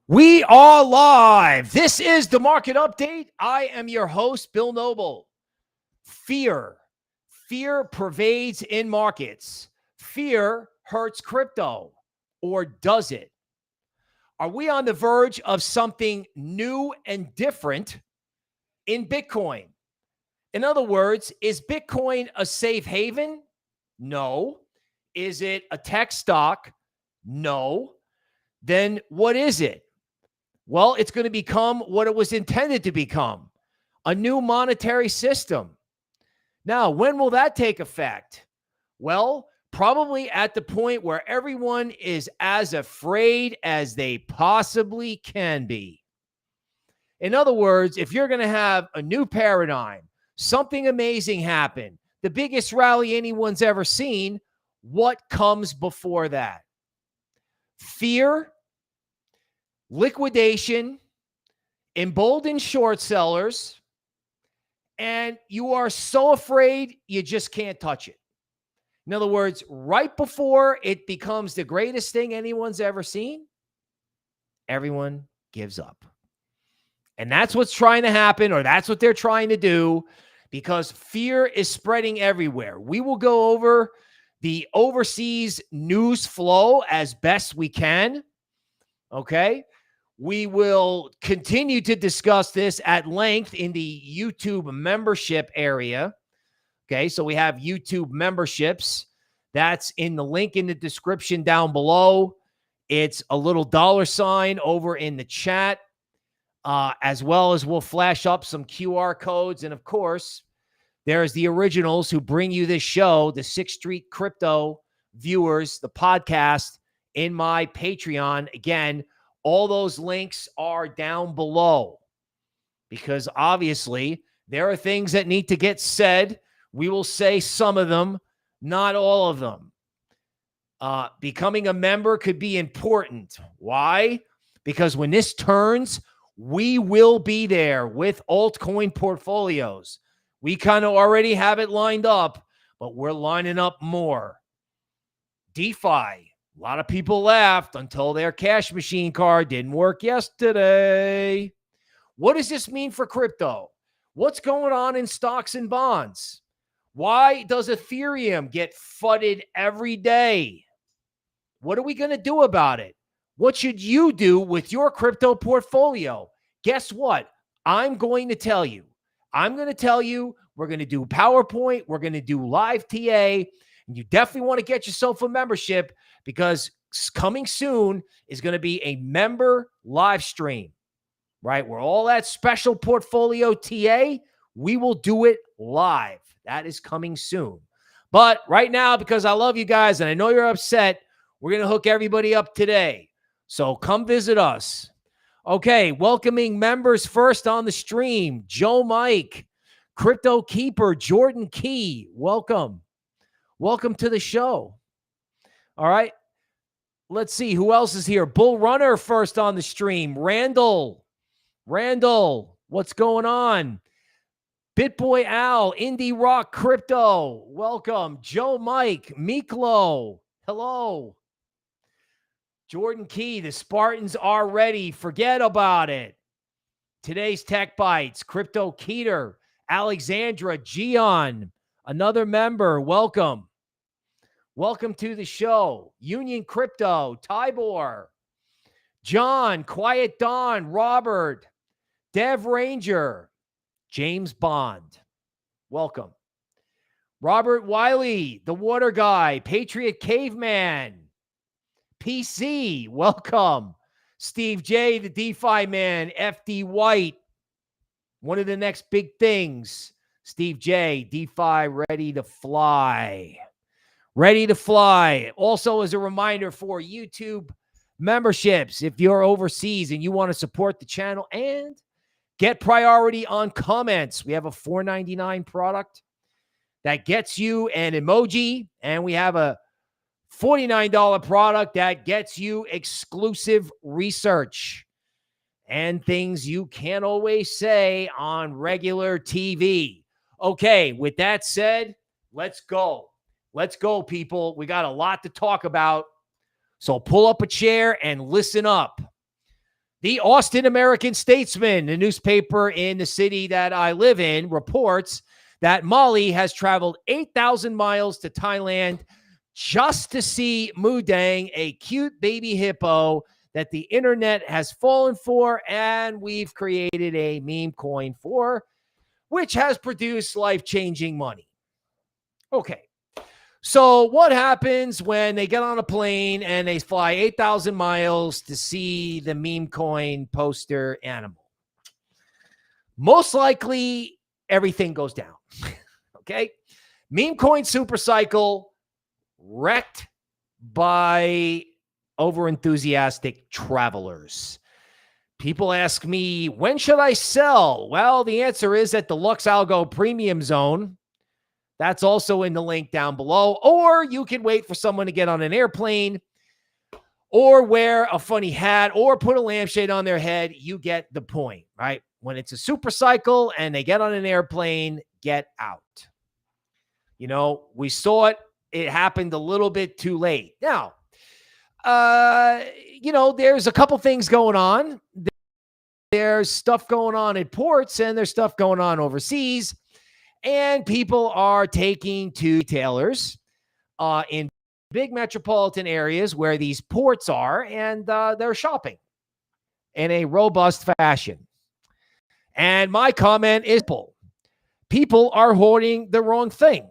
We are live. This is the market update. I am your host, Bill Noble. Fear pervades in markets. Fear hurts crypto, or does it? Are we on the verge of something new and different in Bitcoin? In other words, is Bitcoin a safe haven? No. Is it a tech stock? No. Then what is it? Well, it's going to become what it was intended to become, a new monetary system. Now, when will that take effect? Well, probably at the point where everyone is as afraid as they possibly can be. In other words, if you're going to have a new paradigm, something amazing happen, the biggest rally anyone's ever seen, what comes before that? Fear, liquidation, emboldened short sellers, and you are so afraid you just can't touch it. In other words, right before it becomes the greatest thing anyone's ever seen, everyone gives up. And that's what's trying to happen, or that's what they're trying to do, because fear is spreading everywhere. We will go over the overseas news flow as best we can. Okay. We will continue to discuss this at length in the YouTube membership area. Okay, so we have YouTube memberships. That's in the link in the description down below. It's a little $ over in the chat, as well as we'll flash up some QR codes. And of course, there's the originals who bring you this show, the 6th Street Crypto viewers, the podcast in my Patreon. Again, all those links are down below because obviously there are things that need to get said. We will say some of them, not all of them. Becoming a member could be important. Why? Because when this turns, we will be there with altcoin portfolios. We kind of already have it lined up, but we're lining up more. DeFi. A lot of people laughed until their cash machine card didn't work yesterday. What does this mean for crypto? What's going on in stocks and bonds? Why does Ethereum get fudded every day? What are we going to do about it? What should you do with your crypto portfolio? Guess what? I'm going to tell you. We're going to do PowerPoint. We're going to do live TA. And you definitely want to get yourself a membership, because coming soon is going to be a member live stream, right? Where all that special portfolio TA, we will do it live. That is coming soon. But right now, because I love you guys and I know you're upset, we're going to hook everybody up today. So come visit us. Okay, welcoming members first on the stream, Joe Mike, Crypto Keeper, Jordan Key. Welcome. Welcome to the show. All right. Let's see who else is here. Bull Runner first on the stream. Randall, what's going on? BitBoy Al, Indie Rock Crypto. Welcome. Joe Mike, Miklo. Hello. Jordan Key, the Spartans are ready. Forget about it. Today's Tech Bites, Crypto Keeter, Alexandra, Gion, another member. Welcome. Welcome to the show. Union Crypto, Tybor, John, Quiet Dawn, Robert, Dev Ranger, James Bond. Welcome. Robert Wiley, the Water Guy, Patriot Caveman, PC, welcome. Steve J, the DeFi Man, FD White, one of the next big things. Steve J, DeFi ready to fly. Ready to fly. Also, as a reminder for YouTube memberships, if you're overseas and you want to support the channel and get priority on comments, we have a $4.99 product that gets you an emoji, and we have a $49 product that gets you exclusive research and things you can't always say on regular TV. Okay, with that said, let's go. Let's go, people. We got a lot to talk about. So pull up a chair and listen up. The Austin American-Statesman, the newspaper in the city that I live in, reports that Molly has traveled 8,000 miles to Thailand just to see Deng, a cute baby hippo that the internet has fallen for, and we've created a meme coin for, which has produced life-changing money. Okay. So what happens when they get on a plane and they fly 8,000 miles to see the meme coin poster animal? Most likely, everything goes down. Okay. Meme coin super cycle wrecked by over-enthusiastic travelers. People ask me, when should I sell? Well, the answer is at the LuxAlgo premium zone. That's also in the link down below. Or you can wait for someone to get on an airplane or wear a funny hat or put a lampshade on their head. You get the point, right? When it's a super cycle and they get on an airplane, get out. You know, we saw it. It happened a little bit too late. Now, you know, there's a couple things going on. There's stuff going on at ports and there's stuff going on overseas. And people are taking to retailers in big metropolitan areas where these ports are, and they're shopping in a robust fashion. And my comment is, people are hoarding the wrong thing.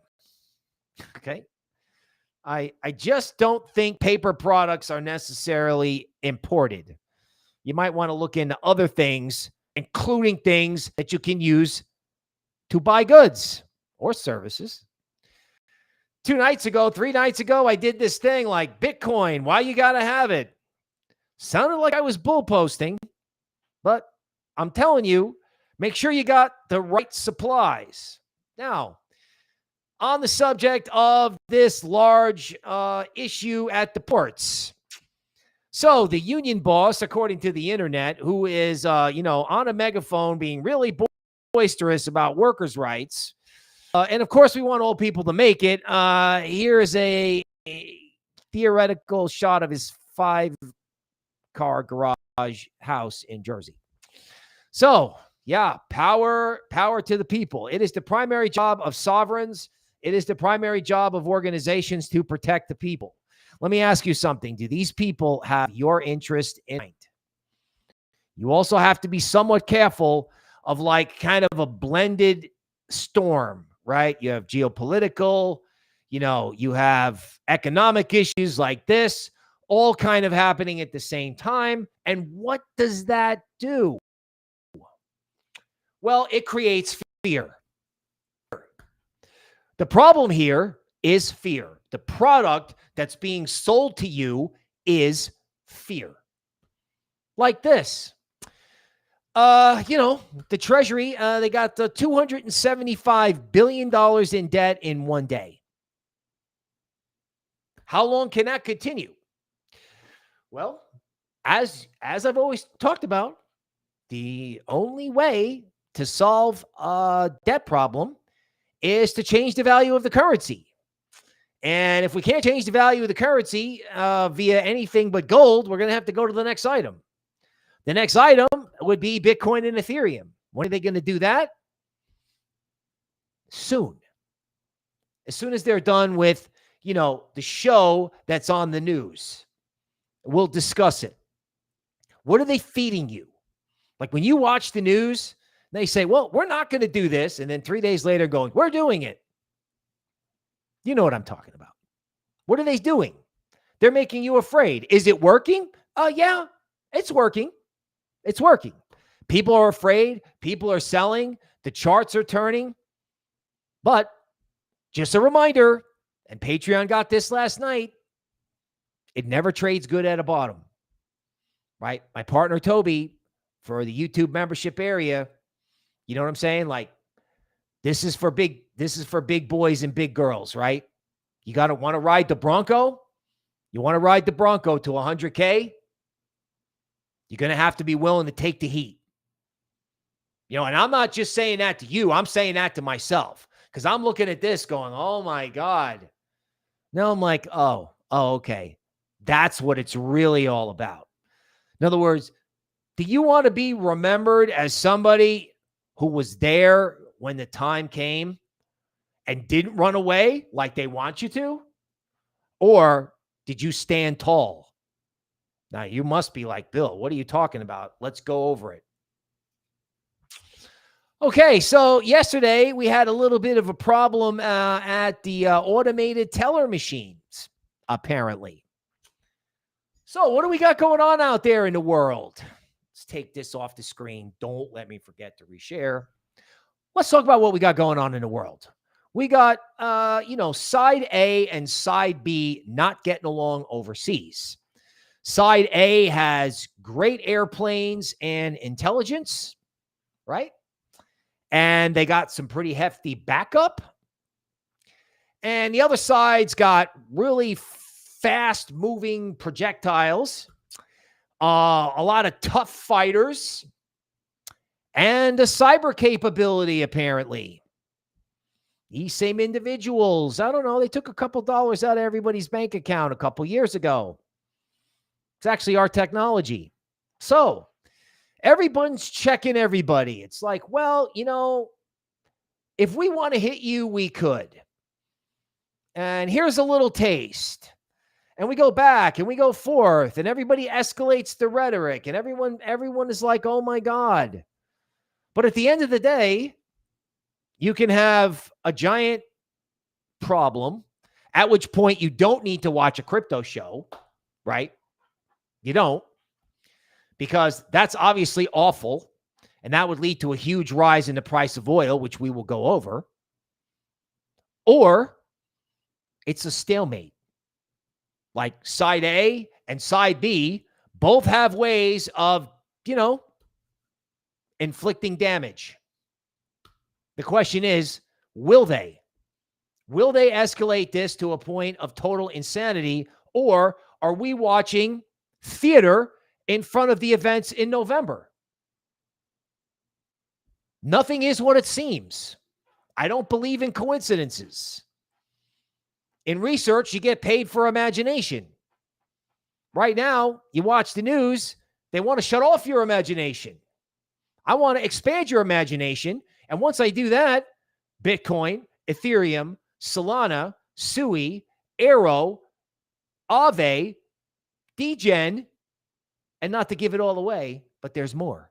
Okay. I just don't think paper products are necessarily imported. You might want to look into other things, including things that you can use to buy goods or services. 3 nights ago, I did this thing like Bitcoin. Why you got to have it? Sounded like I was bull posting, but I'm telling you, make sure you got the right supplies. Now, on the subject of this large issue at the ports. So the union boss, according to the internet, who is, on a megaphone being really boisterous about workers' rights. And of course, we want all people to make it. Here is a theoretical shot of his 5-car garage house in Jersey. So, yeah, power to the people. It is the primary job of sovereigns. It is the primary job of organizations to protect the people. Let me ask you something. Do these people have your interest in mind? You also have to be somewhat careful of like kind of a blended storm, right? You have geopolitical, you have economic issues like this, all kind of happening at the same time. And what does that do? Well, it creates fear. The problem here is fear. The product that's being sold to you is fear. Like this. The Treasury, they got $275 billion in debt in one day. How long can that continue? Well, as I've always talked about, the only way to solve a debt problem is to change the value of the currency. And if we can't change the value of the currency via anything but gold, we're going to have to go to the next item. The next item would be Bitcoin and Ethereum. When are they going to do that? Soon. As soon as they're done with, the show that's on the news. We'll discuss it. What are they feeding you? Like when you watch the news, they say, well, we're not going to do this. And then 3 days later going, we're doing it. You know what I'm talking about. What are they doing? They're making you afraid. Is it working? Yeah, it's working. It's working. People are afraid. People are selling. The charts are turning. But just a reminder, and Patreon got this last night, it never trades good at a bottom, right? My partner, Toby, for the YouTube membership area, you know what I'm saying? Like, this is for big boys and big girls, right? You got to want to ride the Bronco. You want to ride the Bronco to 100K. You're going to have to be willing to take the heat. And I'm not just saying that to you. I'm saying that to myself because I'm looking at this going, oh my God. Now I'm like, oh, okay. That's what it's really all about. In other words, Do you want to be remembered as somebody who was there when the time came and didn't run away like they want you to? Or did you stand tall? Now, you must be like, Bill, what are you talking about? Let's go over it. Okay, so yesterday we had a little bit of a problem at the automated teller machines, apparently. So what do we got going on out there in the world? Let's take this off the screen. Don't let me forget to reshare. Let's talk about what we got going on in the world. We got, side A and side B not getting along overseas. Side A has great airplanes and intelligence, right? And they got some pretty hefty backup. And the other side's got really fast-moving projectiles, a lot of tough fighters, and a cyber capability, apparently. These same individuals, I don't know, they took a couple dollars out of everybody's bank account a couple years ago. It's actually our technology. So everyone's checking everybody. It's like, well, if we want to hit you, we could. And here's a little taste. And we go back and we go forth and everybody escalates the rhetoric and everyone is like, oh my God. But at the end of the day, you can have a giant problem, at which point you don't need to watch a crypto show, right? You don't, because that's obviously awful. And that would lead to a huge rise in the price of oil, which we will go over. Or it's a stalemate. Like side A and side B both have ways of, inflicting damage. The question is, will they? Will they escalate this to a point of total insanity, or are we watching theater in front of the events in November? Nothing is what it seems. I don't believe in coincidences. In research, you get paid for imagination. Right now, you watch the news, they want to shut off your imagination. I want to expand your imagination. And once I do that, Bitcoin, Ethereum, Solana, Sui, Arrow, Aave, Degen, and not to give it all away, but there's more.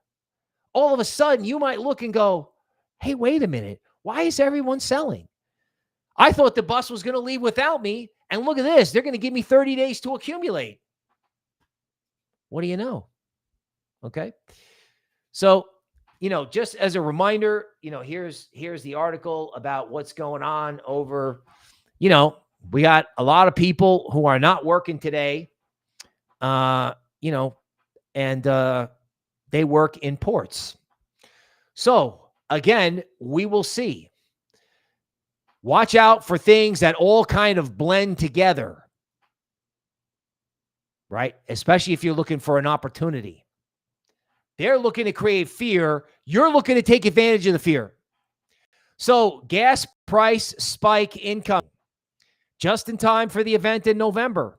All of a sudden, you might look and go, hey, wait a minute. Why is everyone selling? I thought the bus was going to leave without me. And look at this. They're going to give me 30 days to accumulate. What do you know? Okay. So, just as a reminder, here's the article about what's going on over, we got a lot of people who are not working today, and they work in ports. So again, we will see. Watch out for things that all kind of blend together, right? Especially if you're looking for an opportunity. They're looking to create fear. You're looking to take advantage of the fear. So gas price spike incoming just in time for the event in November.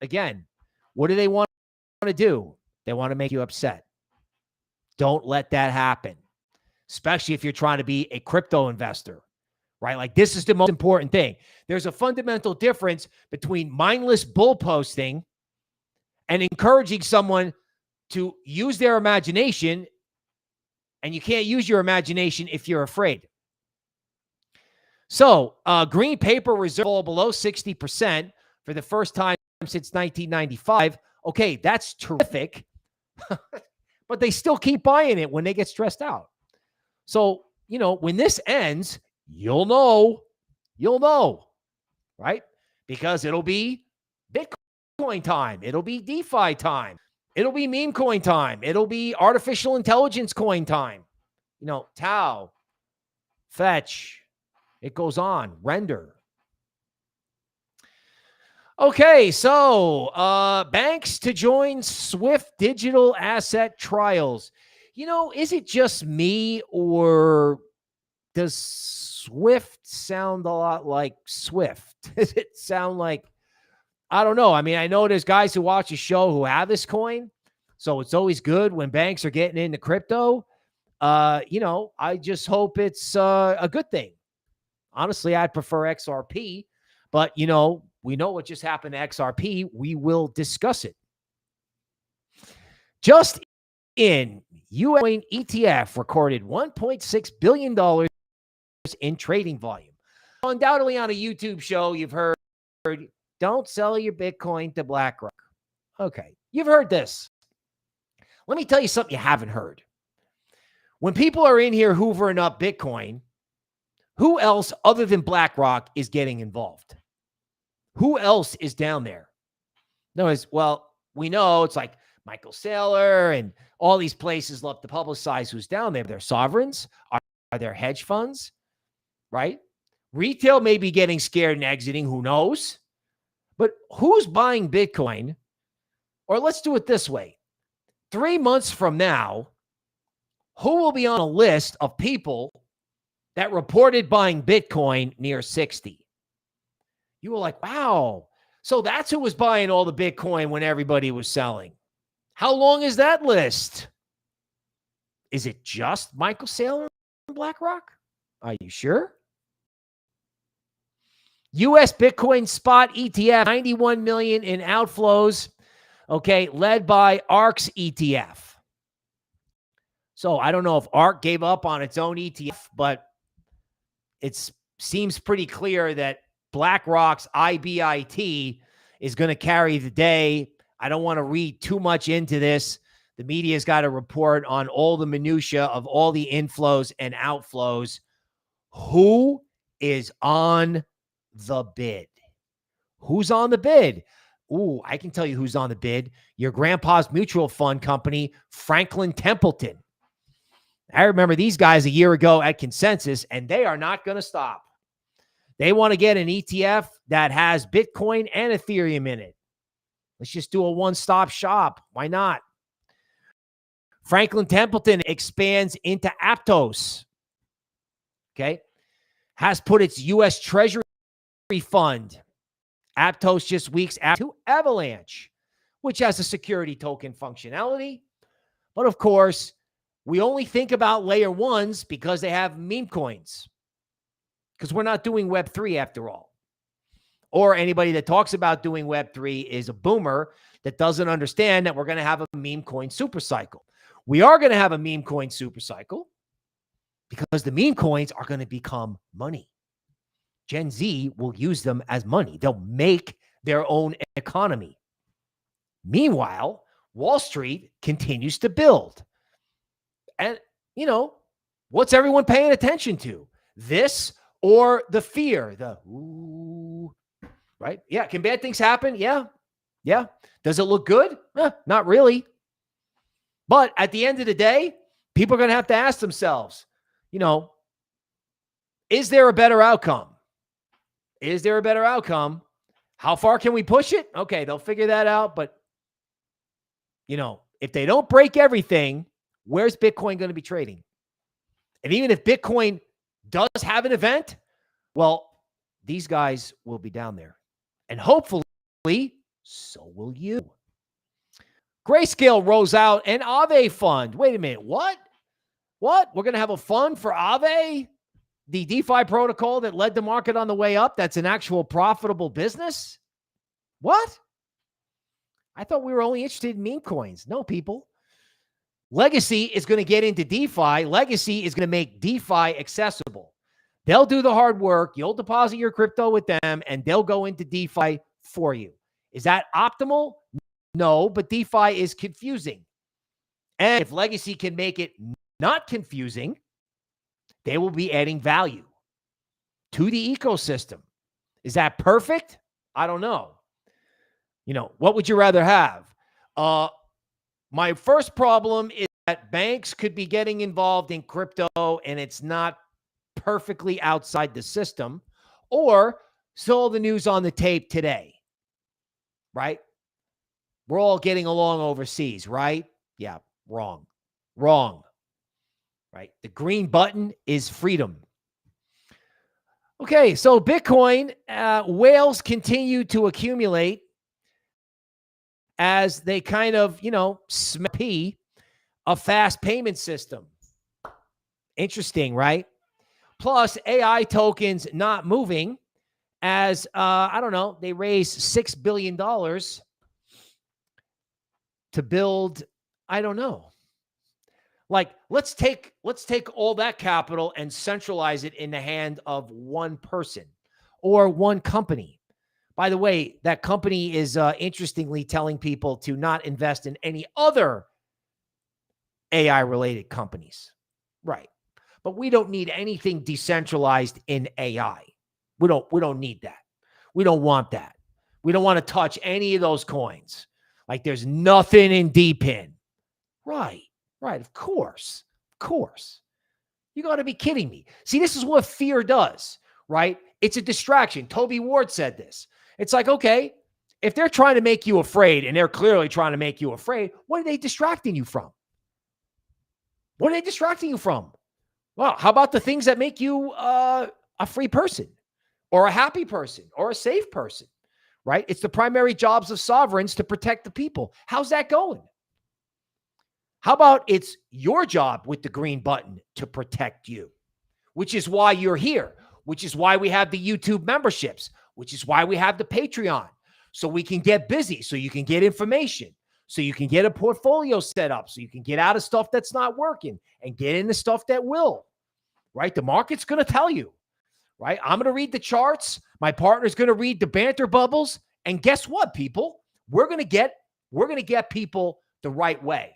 Again, what do they want to do? They want to make you upset. Don't let that happen, especially if you're trying to be a crypto investor. Right? Like, this is the most important thing. There's a fundamental difference between mindless bull posting and encouraging someone to use their imagination, and you can't use your imagination if you're afraid. So, green paper reserve fall below 60% for the first time since 1995. Okay, that's terrific, but they still keep buying it when they get stressed out. So, when this ends, you'll know, right? Because it'll be Bitcoin time. It'll be DeFi time. It'll be meme coin time. It'll be artificial intelligence coin time. Tau, Fetch, it goes on, Render. Okay, so banks to join SWIFT digital asset trials. Is it just me, or does SWIFT sound a lot like Swift? Does it sound like, I don't know. I mean, I know there's guys who watch the show who have this coin. So it's always good when banks are getting into crypto. I just hope it's a good thing. Honestly, I'd prefer XRP, but we know what just happened to XRP. We will discuss it. Just in, US ETF recorded $1.6 billion in trading volume. Undoubtedly on a YouTube show, you've heard, don't sell your Bitcoin to BlackRock. Okay, you've heard this. Let me tell you something you haven't heard. When people are in here hoovering up Bitcoin, who else other than BlackRock is getting involved? Who else is down there? No, we know it's like Michael Saylor and all these places love to publicize who's down there. They're sovereigns. Are there hedge funds? Right? Retail may be getting scared and exiting. Who knows? But who's buying Bitcoin? Or let's do it this way. 3 months from now, who will be on a list of people that reported buying Bitcoin near 60? You were like, wow. So that's who was buying all the Bitcoin when everybody was selling. How long is that list? Is it just Michael Saylor and BlackRock? Are you sure? US Bitcoin spot ETF, 91 million in outflows. Okay, led by ARK's ETF. So I don't know if ARK gave up on its own ETF, but it seems pretty clear that BlackRock's IBIT is going to carry the day. I don't want to read too much into this. The media's got to report on all the minutia of all the inflows and outflows. Who is on the bid? Who's on the bid? Ooh, I can tell you who's on the bid. Your grandpa's mutual fund company, Franklin Templeton. I remember these guys a year ago at Consensus, and they are not going to stop. They want to get an ETF that has Bitcoin and Ethereum in it. Let's just do a one-stop shop. Why not? Franklin Templeton expands into Aptos. Okay. Has put its U.S. Treasury fund, Aptos, just weeks after to Avalanche, which has a security token functionality. But of course, we only think about layer ones because they have meme coins. Because we're not doing Web3 after all. Or anybody that talks about doing Web3 is a boomer that doesn't understand that we're going to have a meme coin supercycle. We are going to have a meme coin supercycle because the meme coins are going to become money. Gen Z will use them as money. They'll make their own economy. Meanwhile, Wall Street continues to build. And, what's everyone paying attention to? This or the fear? Right? Yeah. Can bad things happen? Yeah. Yeah. Does it look good? Not really. But at the end of the day, people are going to have to ask themselves, is there a better outcome? Is there a better outcome? How far can we push it? Okay, they'll figure that out. But, if they don't break everything, where's Bitcoin going to be trading? And even if Bitcoin does have an event, well, these guys will be down there. And hopefully, so will you. Grayscale rolls out an Aave fund. Wait a minute. What? We're going to have a fund for Aave? The DeFi protocol that led the market on the way up? That's an actual profitable business? What? I thought we were only interested in meme coins. No, people. Legacy is going to get into DeFi. Legacy is going to make DeFi accessible. They'll do the hard work. You'll deposit your crypto with them, and they'll go into DeFi for you. Is that optimal? No, but DeFi is confusing. And if Legacy can make it not confusing, they will be adding value to the ecosystem. Is that perfect? I don't know. What would you rather have? My first problem is that banks could be getting involved in crypto and it's not perfectly outside the system, or saw the news on the tape today, right? We're all getting along overseas, right? Yeah, wrong. Right? The green button is freedom. Okay, so Bitcoin, whales continue to accumulate as they kind of, SMP a fast payment system. Interesting, right? Plus AI tokens not moving as, I don't know, they raised $6 billion to build, I don't know. Like, let's take all that capital and centralize it in the hand of one person or one company. By the way, that company is interestingly telling people to not invest in any other AI-related companies. Right. But we don't need anything decentralized in AI. We don't need that. We don't want that. We don't want to touch any of those coins. Like, there's nothing in DPIN. Right. Of course. You got to be kidding me. See, this is what fear does, right? It's a distraction. Toby Ward said this. It's like, okay, if they're trying to make you afraid, and they're clearly trying to make you afraid, what are they distracting you from? What are they distracting you from? Well, how about the things that make you a free person or a happy person or a safe person, right? It's the primary jobs of sovereigns to protect the people. How's that going? How about it's your job with the green button to protect you, which is why you're here, which is why we have the YouTube memberships, which is why we have the Patreon, so we can get busy, so you can get information, so you can get a portfolio set up, so you can get out of stuff that's not working and get into stuff that will, right? The market's going to tell you, right? I'm going to read the charts. My partner's going to read the banter bubbles. And guess what, people? We're going to get people the right way.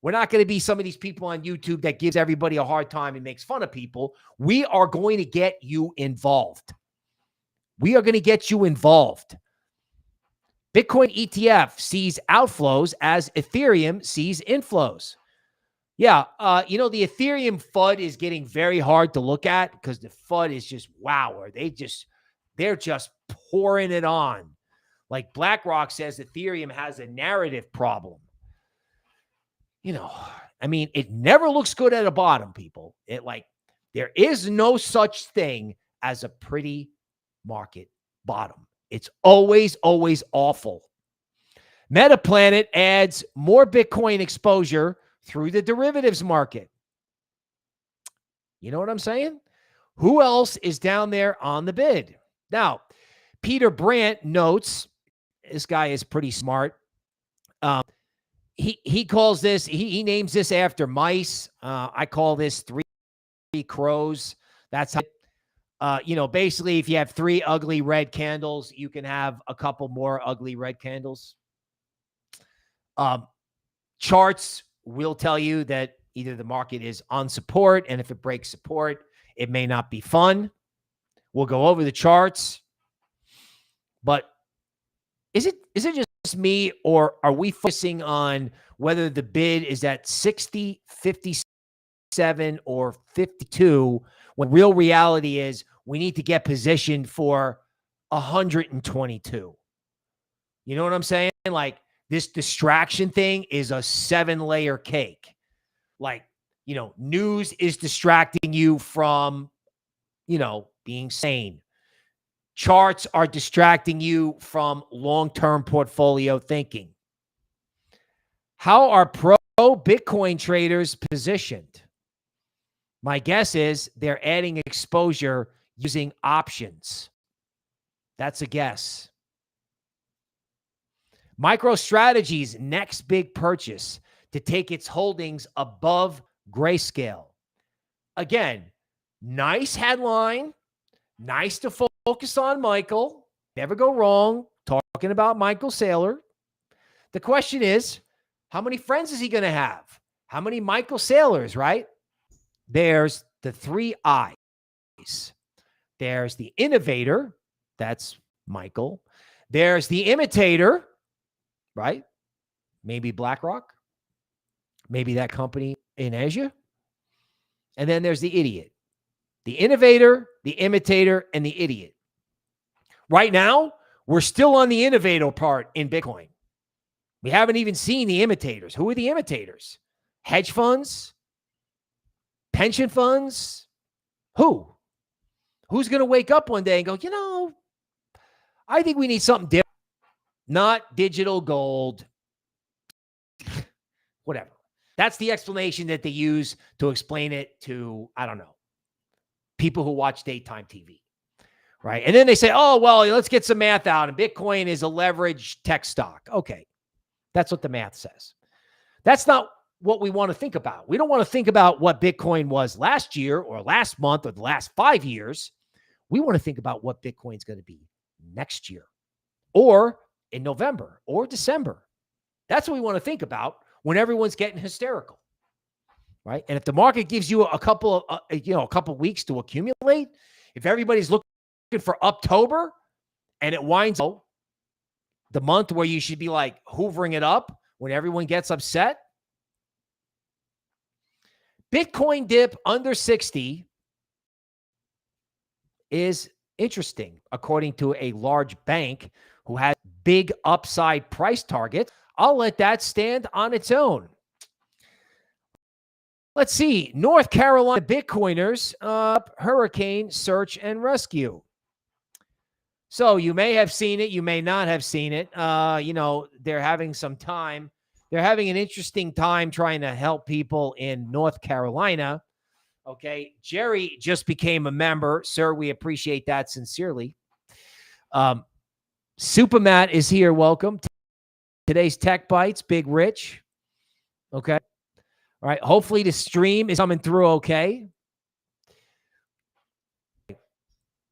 We're not going to be some of these people on YouTube that gives everybody a hard time and makes fun of people. We are going to get you involved. We are going to get you involved. Bitcoin ETF sees outflows as Ethereum sees inflows. Yeah, the Ethereum FUD is getting very hard to look at because the FUD is just, wow, they're just pouring it on. Like BlackRock says Ethereum has a narrative problem. It never looks good at the bottom, people. There is no such thing as a pretty market bottom. It's always awful. Metaplanet adds more Bitcoin exposure through the derivatives market. You know what I'm saying? Who else is down there on the bid? Now, Peter Brandt notes, this guy is pretty smart. He calls this, he names this after mice. I call this three crows. That's how, basically if you have three ugly red candles, you can have a couple more ugly red candles. Charts will tell you that either the market is on support, and if it breaks support, it may not be fun. We'll go over the charts. But is it just me, or are we focusing on whether the bid is at 60, 57, or 52, when real reality is we need to get positioned for 122? You know what I'm saying? Like, this distraction thing is a 7-layer cake. Like, news is distracting you from, being sane. Charts are distracting you from long-term portfolio thinking. How are pro-Bitcoin traders positioned? My guess is they're adding exposure using options. That's a guess. MicroStrategy's next big purchase to take its holdings above Grayscale. Again, nice headline. Nice to focus on Michael. Never go wrong talking about Michael Saylor. The question is, how many friends is he going to have? How many Michael Saylors, right? There's the 3 I's. There's the innovator. That's Michael. There's the imitator, right? Maybe BlackRock. Maybe that company in Asia. And then there's the idiot. The innovator, the imitator, and the idiot. Right now, we're still on the innovator part in Bitcoin. We haven't even seen the imitators. Who are the imitators? Hedge funds? Pension funds? Who? Who's going to wake up one day and go, I think we need something different. Not digital gold, Whatever. That's the explanation that they use to explain it to, I don't know, people who watch daytime TV, right? And then they say, oh, well, let's get some math out. And Bitcoin is a leveraged tech stock. Okay. That's what the math says. That's not what we want to think about. We don't want to think about what Bitcoin was last year or last month or the last 5 years. We want to think about what Bitcoin's going to be next year or in November or December. That's what we want to think about when everyone's getting hysterical, right? And if the market gives you a couple of weeks to accumulate, if everybody's looking for October and it winds up the month where you should be like hoovering it up when everyone gets upset, Bitcoin dip under 60 is interesting, according to a large bank who has big upside price targets. I'll let that stand on its own. Let's see. North Carolina Bitcoiners, hurricane search and rescue. So you may have seen it. You may not have seen it. They're having some time. They're having an interesting time trying to help people in North Carolina. Okay. Jerry just became a member. Sir, we appreciate that sincerely. Supermat is here. Welcome. Today's Tech Bites, Big Rich. Okay. All right. Hopefully the stream is coming through okay.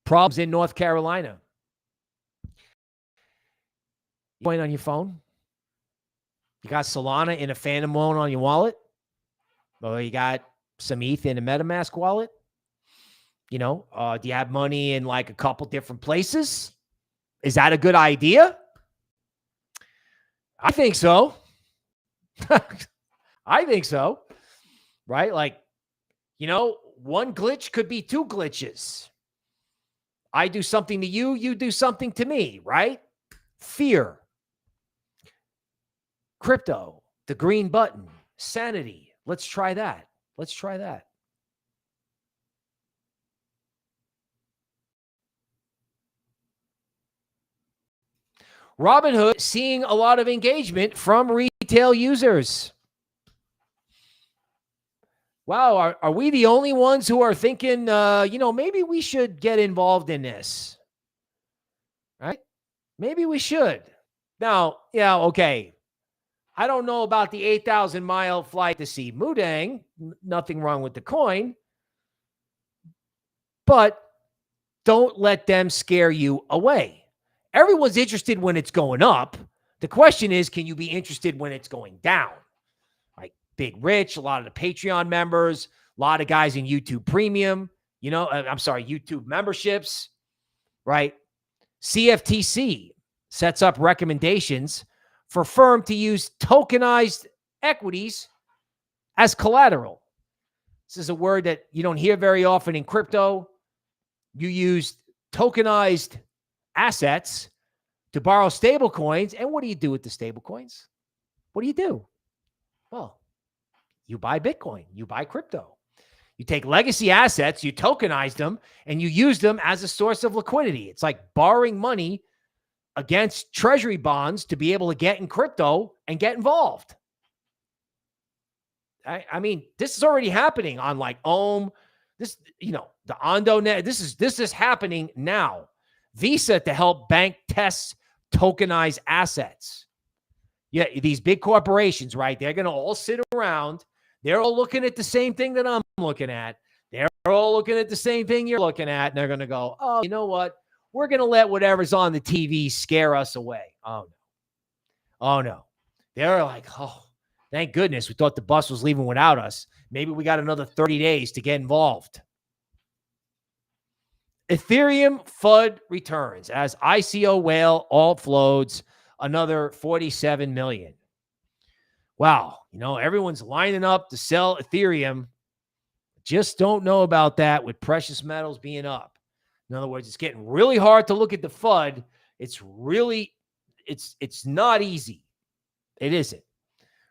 Problems in North Carolina. Point on your phone. You got Solana in a Phantom loan on your wallet. Or you got some ETH in a MetaMask wallet. Do you have money in like a couple different places? Is that a good idea? I think so. I think so. Right? Like, one glitch could be two glitches. I do something to you, you do something to me, right? Fear. Crypto, the green button, sanity. Let's try that. Let's try that. Robinhood seeing a lot of engagement from retail users. Wow, are we the only ones who are thinking, maybe we should get involved in this? Right? Maybe we should. Now, yeah, okay. I don't know about the 8,000-mile flight to see Mudang. Nothing wrong with the coin. But don't let them scare you away. Everyone's interested when it's going up. The question is, can you be interested when it's going down? Like Big Rich, a lot of the Patreon members, a lot of guys in YouTube Premium, YouTube memberships, right? CFTC sets up recommendations for firm to use tokenized equities as collateral. This is a word that you don't hear very often in crypto. You use tokenized assets to borrow stable coins. And what do you do with the stable coins? What do? Well, you buy Bitcoin, you buy crypto. You take legacy assets, you tokenize them, and you use them as a source of liquidity. It's like borrowing money against treasury bonds to be able to get in crypto and get involved. I mean, this is already happening on like Ohm, the Ondo net. This is happening now. Visa to help bank test tokenized assets. Yeah, these big corporations, right? They're going to all sit around. They're all looking at the same thing that I'm looking at. They're all looking at the same thing you're looking at. And they're going to go, oh, you know what? We're going to let whatever's on the TV scare us away. Oh, no. Oh, no. They're like, oh, thank goodness. We thought the bus was leaving without us. Maybe we got another 30 days to get involved. Ethereum FUD returns as ICO whale outflows another 47 million. Wow. Everyone's lining up to sell Ethereum. Just don't know about that with precious metals being up. In other words, it's getting really hard to look at the FUD. It's not easy. It isn't,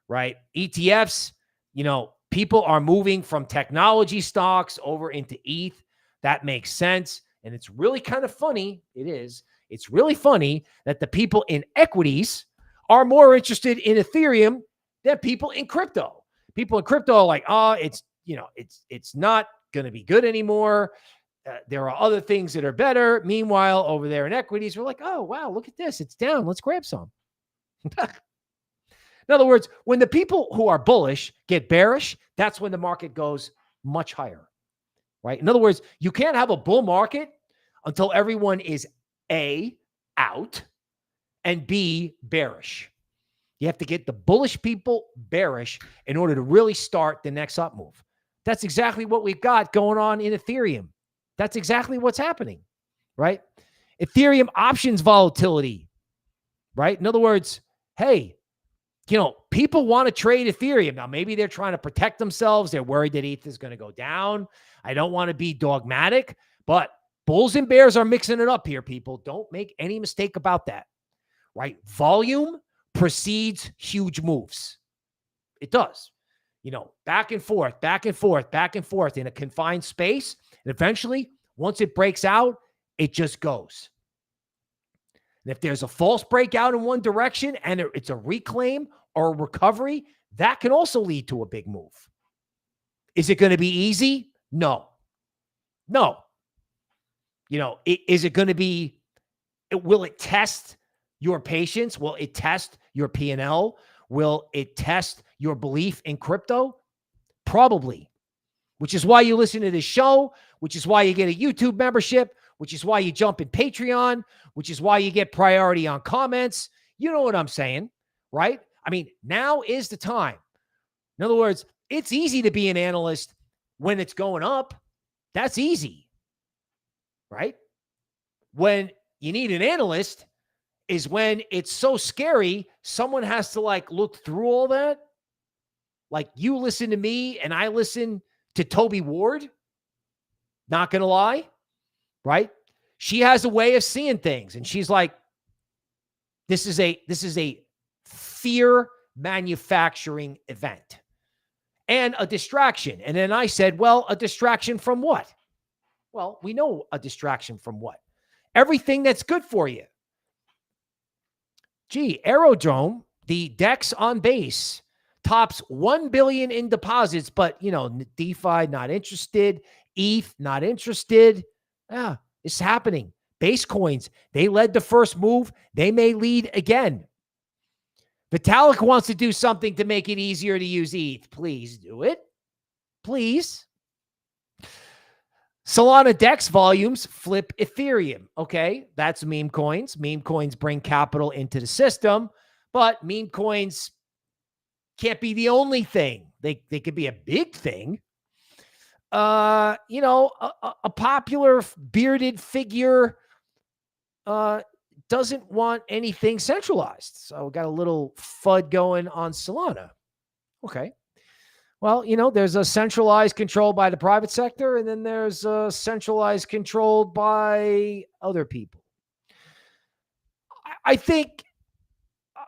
right? ETFs, people are moving from technology stocks over into ETH. That makes sense. And it's really kind of funny. It is. It's really funny that the people in equities are more interested in Ethereum than people in crypto. People in crypto are like, oh, it's, it's not going to be good anymore. There are other things that are better. Meanwhile, over there in equities, we're like, oh, wow, look at this. It's down. Let's grab some. In other words, when the people who are bullish get bearish, that's when the market goes much higher, right? In other words, you can't have a bull market until everyone is A, out, and B, bearish. You have to get the bullish people bearish in order to really start the next up move. That's exactly what we've got going on in Ethereum. That's exactly what's happening, right? Ethereum options volatility, right? In other words, hey, people want to trade Ethereum. Now, maybe they're trying to protect themselves. They're worried that ETH is going to go down. I don't want to be dogmatic, but bulls and bears are mixing it up here, people. Don't make any mistake about that, right? Volume precedes huge moves. It does. Back and forth, back and forth, back and forth in a confined space. And eventually, once it breaks out, it just goes. And if there's a false breakout in one direction and it's a reclaim or a recovery, that can also lead to a big move. Is it going to be easy? No. Is it going to be, will it test your patience? Will it test your P&L? Will it test your belief in crypto? Probably. Which is why you listen to this show, which is why you get a YouTube membership, which is why you jump in Patreon, which is why you get priority on comments. You know what I'm saying, right? I mean, now is the time. In other words, it's easy to be an analyst when it's going up. That's easy, right? When you need an analyst is when it's so scary, someone has to look through all that. Like you listen to me and I listen to Toby Ward. Not going to lie, right? She has a way of seeing things. And she's like, this is a fear manufacturing event and a distraction. And then I said, well, a distraction from what? Well, we know a distraction from what? Everything that's good for you. Gee, Aerodrome, the DEX on base, tops 1 billion in deposits, but DeFi not interested, ETH not interested. Yeah, it's happening. Base coins, they led the first move. They may lead again. Vitalik wants to do something to make it easier to use ETH. Please do it. Please. Solana DEX volumes flip Ethereum. Okay, that's meme coins. Meme coins bring capital into the system, but meme coins can't be the only thing. They could be a big thing. A popular bearded figure doesn't want anything centralized. So we got a little FUD going on Solana. Okay. Well, there's a centralized control by the private sector, and then there's a centralized control by other people. I think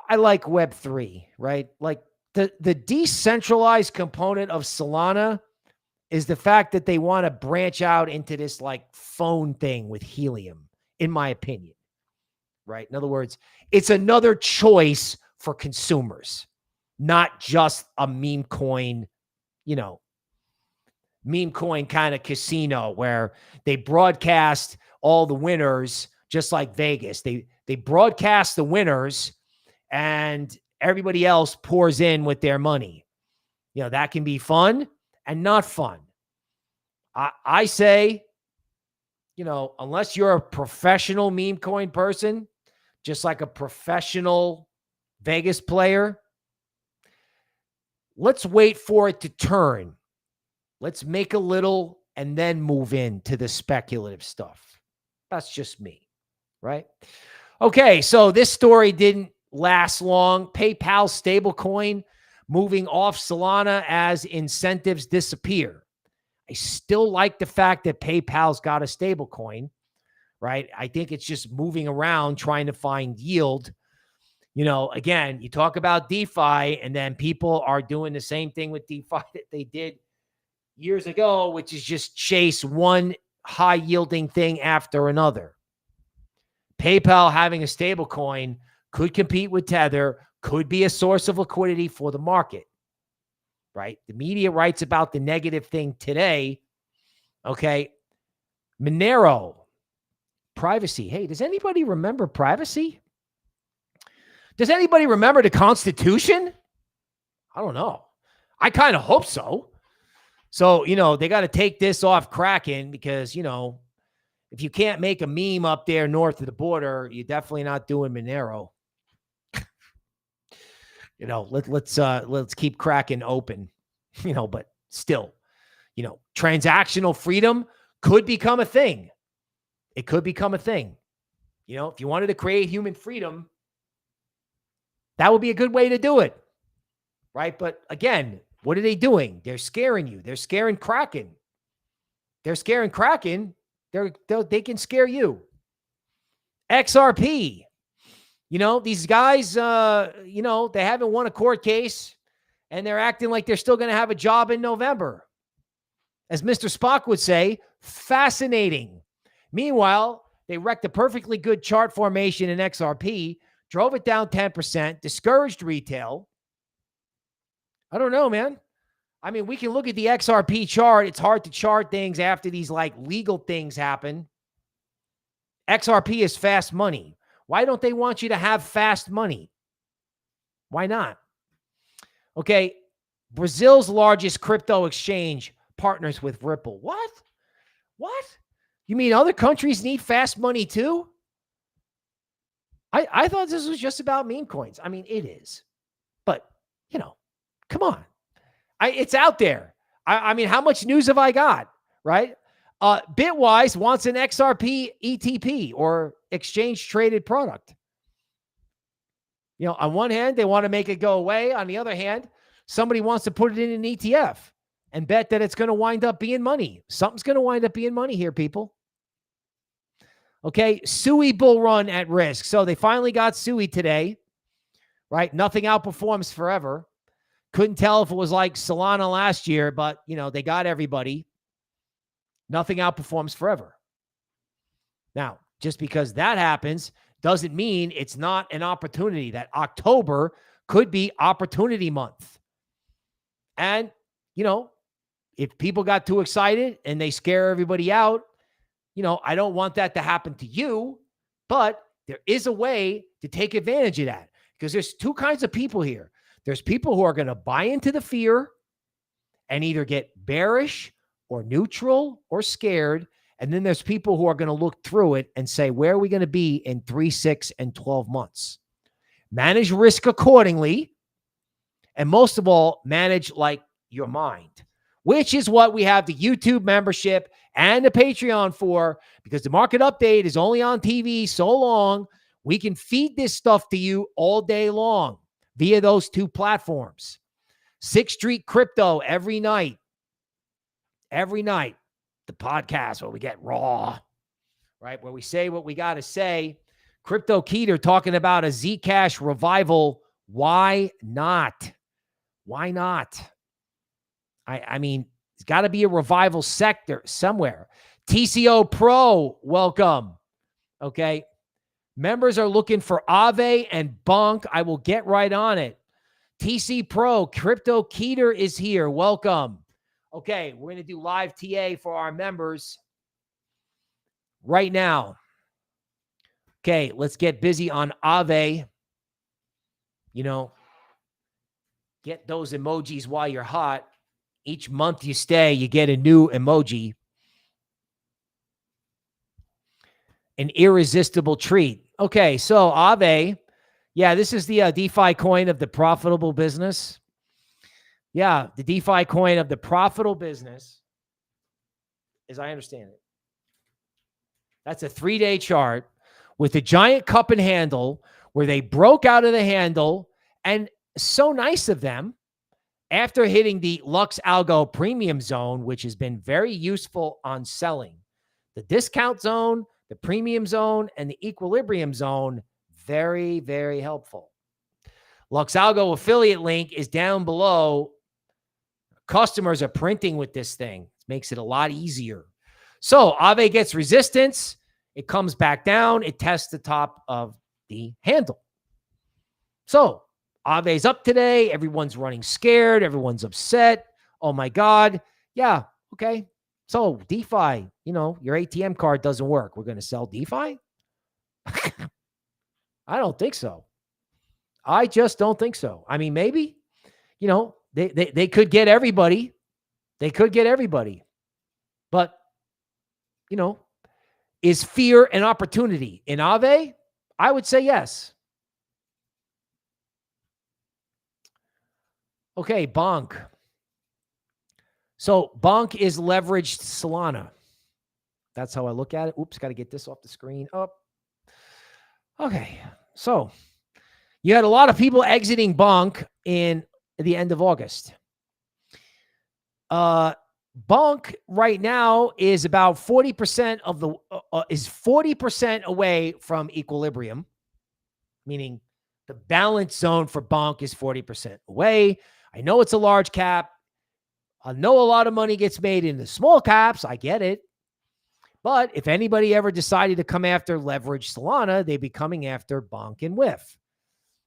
I like Web3, right? Like the decentralized component of Solana is the fact that they want to branch out into this phone thing with helium, in my opinion, right? In other words, it's another choice for consumers, not just a meme coin, meme coin kind of casino where they broadcast all the winners, just like Vegas. They broadcast the winners and everybody else pours in with their money. That can be fun and not fun. I say, unless you're a professional meme coin person, just like a professional Vegas player, let's wait for it to turn. Let's make a little and then move into the speculative stuff. That's just me, right? Okay, so this story didn't last long. PayPal stablecoin moving off Solana as incentives disappear. I still like the fact that PayPal's got a stablecoin, right? I think it's just moving around trying to find yield. Again, you talk about DeFi, and then people are doing the same thing with DeFi that they did years ago, which is just chase one high yielding thing after another. PayPal having a stable coin could compete with Tether, could be a source of liquidity for the market, right? The media writes about the negative thing today. Okay. Monero, privacy. Hey, does anybody remember privacy? Does anybody remember the Constitution? I don't know. I kind of hope so. So, they got to take this off Kraken because, if you can't make a meme up there north of the border, you're definitely not doing Monero. Let's keep Kraken open, but still, transactional freedom could become a thing. It could become a thing. If you wanted to create human freedom, that would be a good way to do it. Right? But again, what are they doing? They're scaring you. They're scaring Kraken. They're scaring Kraken. They can scare you. XRP. These guys, they haven't won a court case and they're acting like they're still going to have a job in November. As Mr. Spock would say, fascinating. Meanwhile, they wrecked a perfectly good chart formation in XRP, drove it down 10%, discouraged retail. I don't know, man. I mean, we can look at the XRP chart. It's hard to chart things after these legal things happen. XRP is fast money. Why don't they want you to have fast money? Why not? Okay. Brazil's largest crypto exchange partners with Ripple. What? You mean other countries need fast money too? I thought this was just about meme coins. I mean, it is. But, come on. It's out there. I mean, how much news have I got, right? Bitwise wants an XRP ETP or exchange traded product. On one hand, they want to make it go away. On the other hand, somebody wants to put it in an ETF and bet that it's going to wind up being money. Something's going to wind up being money here, people. Okay, Sui bull run at risk. So they finally got Sui today, right? Nothing outperforms forever. Couldn't tell if it was like Solana last year, but, they got everybody. Nothing outperforms forever. Now, just because that happens doesn't mean it's not an opportunity. That October could be opportunity month. And, if people got too excited and they scare everybody out, I don't want that to happen to you, but there is a way to take advantage of that because there's two kinds of people here. There's people who are going to buy into the fear and either get bearish or neutral or scared. And then there's people who are going to look through it and say, where are we going to be in 3, 6, and 12 months? Manage risk accordingly. And most of all, manage your mind, which is what we have the YouTube membership and the Patreon for, because the market update is only on TV so long. We can feed this stuff to you all day long via those two platforms. 6th Street Crypto every night. Every night. The podcast where we get raw, right? Where we say what we got to say. Crypto Keter talking about a Zcash revival. Why not? Why not? I mean, there's got to be a revival sector somewhere. TCO Pro, welcome. Okay. Members are looking for Aave and Bonk. I will get right on it. TC Pro, Crypto Keter is here. Welcome. Okay, we're going to do live TA for our members right now. Okay, let's get busy on Aave. Get those emojis while you're hot. Each month you stay, you get a new emoji. An irresistible treat. Okay, so Aave, yeah, this is the DeFi coin of the profitable business. Yeah, the DeFi coin of the profitable business, as I understand it. That's a 3-day chart with a giant cup and handle where they broke out of the handle, and so nice of them after hitting the LuxAlgo premium zone, which has been very useful on selling. The discount zone, the premium zone, and the equilibrium zone, very, very helpful. LuxAlgo affiliate link is down below. Customers are printing with this thing. It makes it a lot easier. So Aave gets resistance. It comes back down. It tests the top of the handle. So Aave's up today. Everyone's running scared. Everyone's upset. Oh my God. Yeah. Okay. So DeFi, your ATM card doesn't work. We're going to sell DeFi? I don't think so. I just don't think so. I mean, maybe, they could get everybody. They could get everybody. But, is fear an opportunity in Aave? I would say yes. Okay, Bonk. So Bonk is leveraged Solana. That's how I look at it. Oops, got to get this off the screen. Up. Okay, so you had a lot of people exiting Bonk in the end of August. Bonk right now is about 40% of the is 40% away from equilibrium, meaning the balance zone for Bonk is 40% away. I know it's a large cap. I know a lot of money gets made in the small caps. I get it. But if anybody ever decided to come after leverage Solana, they'd be coming after Bonk and Whiff.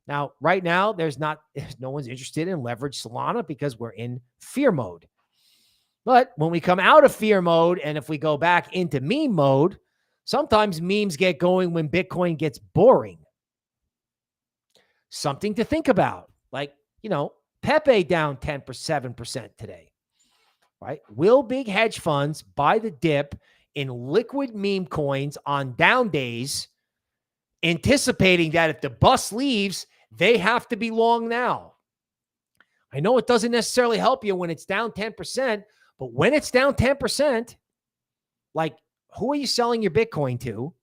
Now, right now, there's no one's interested in leverage Solana because we're in fear mode. But when we come out of fear mode and if we go back into meme mode, sometimes memes get going when Bitcoin gets boring. Something to think about. Like, Pepe down 7% today, right? Will big hedge funds buy the dip in liquid meme coins on down days, anticipating that if the bus leaves, they have to be long now? I know it doesn't necessarily help you when it's down 10%, but when it's down 10%, like, who are you selling your Bitcoin to?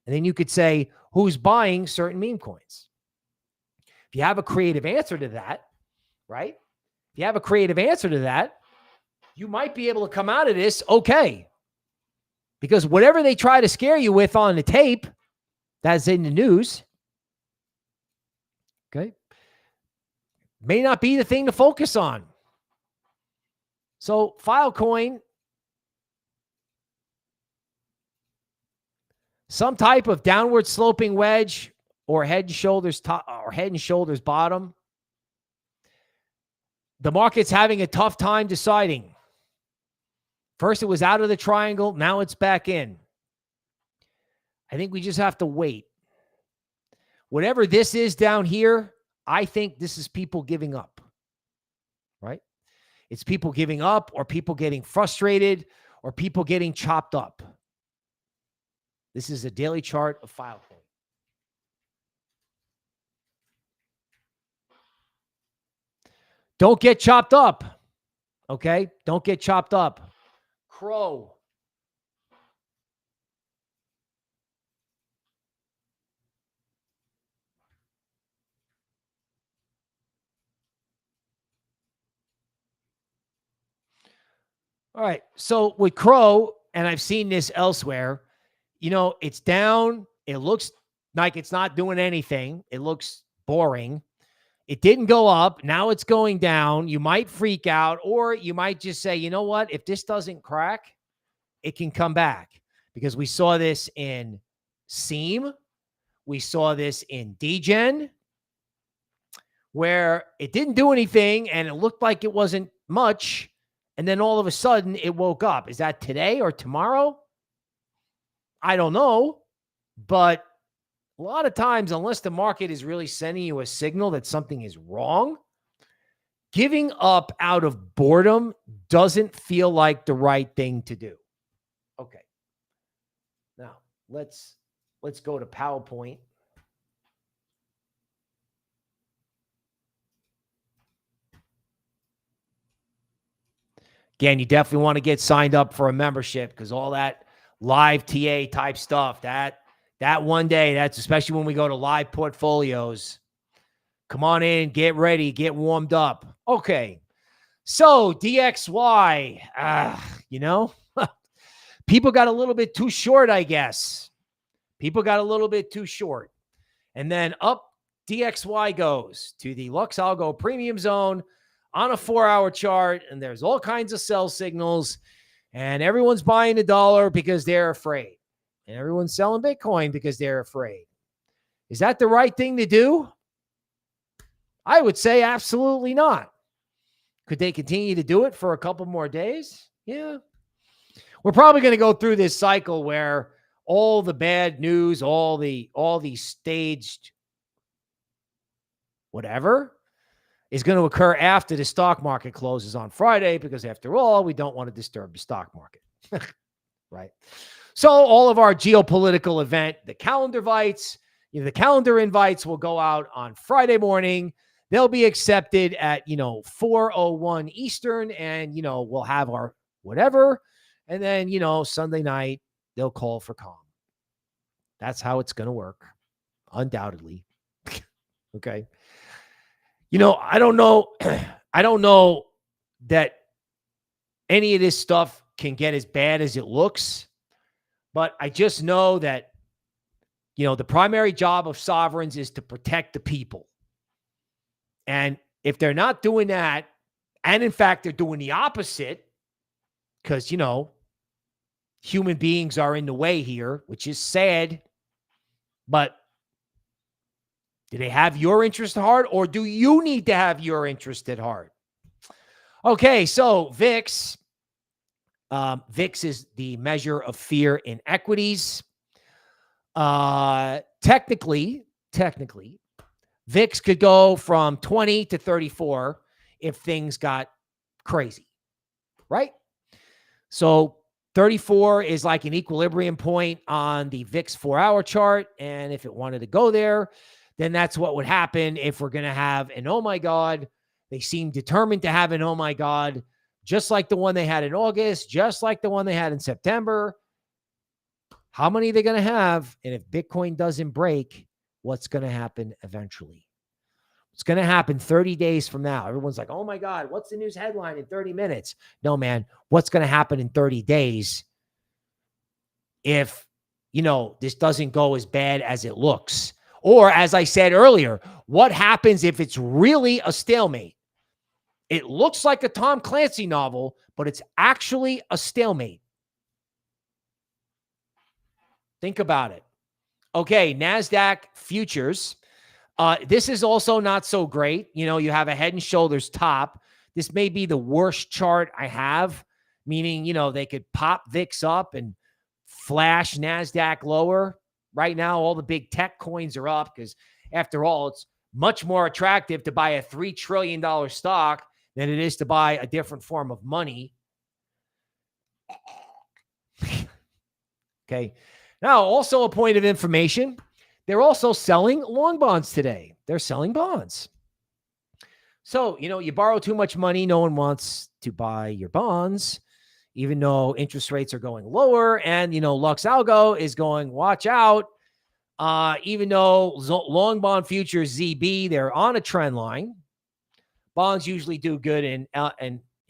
And then you could say, who's buying certain meme coins? If you have a creative answer to that, right? If you have a creative answer to that, you might be able to come out of this okay. Because whatever they try to scare you with on the tape, that's in the news, okay, may not be the thing to focus on. So Filecoin, some type of downward sloping wedge or head and shoulders top or head and shoulders bottom. The market's having a tough time deciding. First, it was out of the triangle. Now it's back in. I think we just have to wait. Whatever this is down here, I think this is people giving up, right? It's people giving up or people getting frustrated or people getting chopped up. This is a daily chart of Filecoin. Don't get chopped up, okay? Don't get chopped up. Crow. All right. So with Crow, and I've seen this elsewhere, it's down. It looks like it's not doing anything. It looks boring. It didn't go up. Now it's going down. You might freak out, or you might just say, you know what? If this doesn't crack, it can come back. Because we saw this in Seam. We saw this in DGen, where it didn't do anything and it looked like it wasn't much. And then all of a sudden it woke up. Is that today or tomorrow? I don't know. But a lot of times, unless the market is really sending you a signal that something is wrong, giving up out of boredom doesn't feel like the right thing to do. Okay. Now, let's go to PowerPoint. Again, you definitely want to get signed up for a membership because all that live TA type stuff, that one day, that's especially when we go to live portfolios. Come on in, get ready, get warmed up. Okay. So DXY, people got a little bit too short, I guess. People got a little bit too short. And then up DXY goes to the LuxAlgo premium zone on a 4-hour chart. And there's all kinds of sell signals. And everyone's buying the dollar because they're afraid. And everyone's selling Bitcoin because they're afraid. Is that the right thing to do? I would say absolutely not. Could they continue to do it for a couple more days? Yeah. We're probably going to go through this cycle where all the bad news, all the staged whatever is going to occur after the stock market closes on Friday, because after all, we don't want to disturb the stock market. Right? So all of our geopolitical event, the calendar invites will go out on Friday morning. They'll be accepted at, 4:01 Eastern, and, we'll have our whatever. And then, Sunday night, they'll call for calm. That's how it's going to work. Undoubtedly. Okay. I don't know. I don't know that any of this stuff can get as bad as it looks, but I just know that, the primary job of sovereigns is to protect the people. And if they're not doing that, and in fact, they're doing the opposite, because, human beings are in the way here, which is sad, but do they have your interest at heart, or do you need to have your interest at heart? Okay, so VIX. VIX is the measure of fear in equities. Technically, VIX could go from 20 to 34 if things got crazy, right? So 34 is like an equilibrium point on the VIX 4-hour chart. And if it wanted to go there, then that's what would happen if we're going to have an oh my God. They seem determined to have an oh my God, just like the one they had in August, just like the one they had in September. How many are they going to have? And if Bitcoin doesn't break, what's going to happen eventually? It's going to happen 30 days from now. Everyone's like, oh my God, what's the news headline in 30 minutes? No, man, what's going to happen in 30 days if, this doesn't go as bad as it looks? Or as I said earlier, what happens if it's really a stalemate? It looks like a Tom Clancy novel, but it's actually a stalemate. Think about it. Okay, Nasdaq Futures. This is also not so great. You have a head and shoulders top. This may be the worst chart I have, meaning, they could pop VIX up and flash Nasdaq lower. Right now, all the big tech coins are up because, after all, it's much more attractive to buy a $3 trillion stock than it is to buy a different form of money. Okay. Now, also a point of information. They're also selling long bonds today. They're selling bonds. So, you borrow too much money. No one wants to buy your bonds, even though interest rates are going lower. And, LuxAlgo is going, watch out. Even though long bond futures ZB, they're on a trend line. Bonds usually do good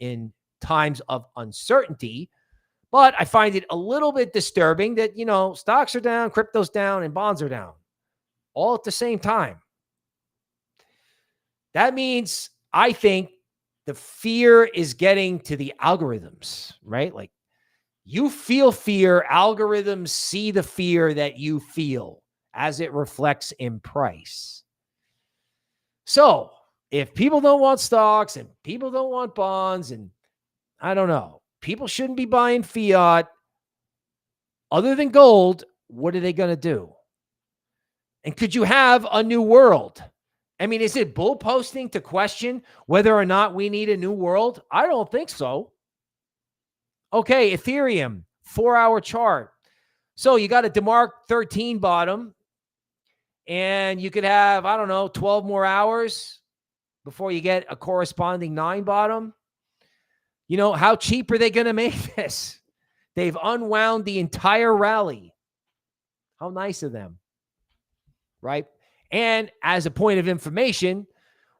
in times of uncertainty. But I find it a little bit disturbing that, stocks are down, crypto's down, and bonds are down all at the same time. That means, I think, the fear is getting to the algorithms, right? Like, you feel fear, algorithms see the fear that you feel as it reflects in price. So, if people don't want stocks and people don't want bonds, and I don't know, people shouldn't be buying fiat other than gold, what are they going to do? And could you have a new world? I mean, is it bull posting to question whether or not we need a new world? I don't think so. Okay, Ethereum, 4-hour chart. So you got a DeMark 13 bottom, and you could have, 12 more hours before you get a corresponding 9 bottom. How cheap are they going to make this? They've unwound the entire rally. How nice of them, right? And as a point of information,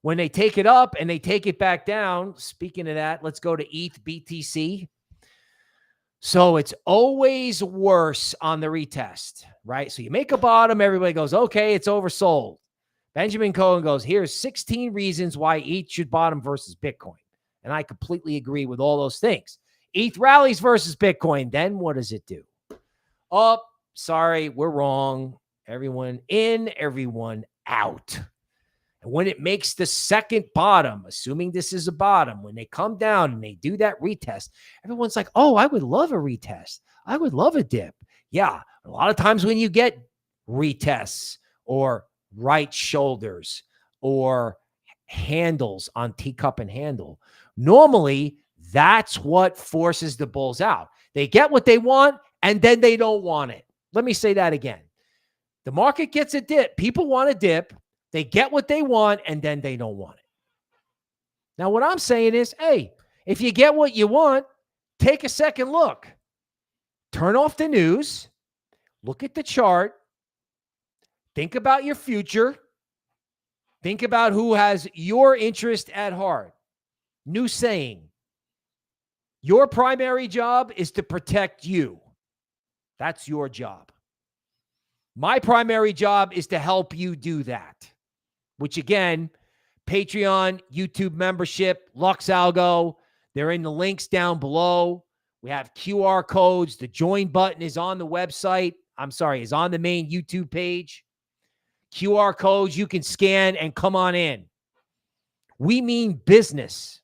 when they take it up and they take it back down, speaking of that, let's go to ETH BTC. So it's always worse on the retest, right? So you make a bottom, everybody goes, okay, it's oversold. Benjamin Cohen goes, here's 16 reasons why ETH should bottom versus Bitcoin. And I completely agree with all those things. ETH rallies versus Bitcoin. Then what does it do? Oh, sorry, we're wrong. Everyone in, everyone out. And when it makes the second bottom, assuming this is a bottom, when they come down and they do that retest, everyone's like, oh, I would love a retest. I would love a dip. Yeah, a lot of times when you get retests or right shoulders or handles on teacup and handle, normally that's what forces the bulls out. They get what they want and then they don't want it. Let me say that again. The market gets a dip. People want a dip. They get what they want, and then they don't want it. Now, what I'm saying is, hey, if you get what you want, take a second look. Turn off the news. Look at the chart. Think about your future. Think about who has your interest at heart. New saying. Your primary job is to protect you. That's your job. My primary job is to help you do that, which again, Patreon, YouTube membership, LuxAlgo, they're in the links down below. We have QR codes. The join button is on the website. Is on the main YouTube page. QR codes you can scan and come on in. We mean business.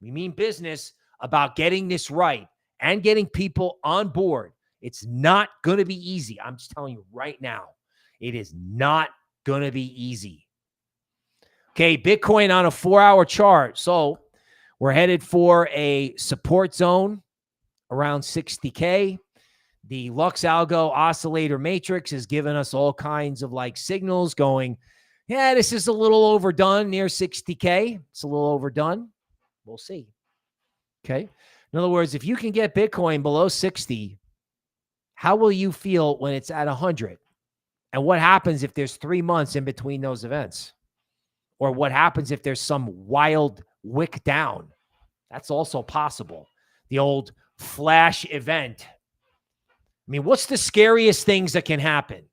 We mean business about getting this right and getting people on board. It's not going to be easy. I'm just telling you right now. It is not going to be easy. Okay, Bitcoin on a 4-hour chart. So we're headed for a support zone around 60K. The LuxAlgo oscillator matrix has given us all kinds of like signals going, yeah, this is a little overdone near 60K. It's a little overdone. We'll see. Okay. In other words, if you can get Bitcoin below 60, how will you feel when it's at 100? And what happens if there's 3 months in between those events? Or what happens if there's some wild wick down? That's also possible. The old flash event. I mean, what's the scariest things that can happen?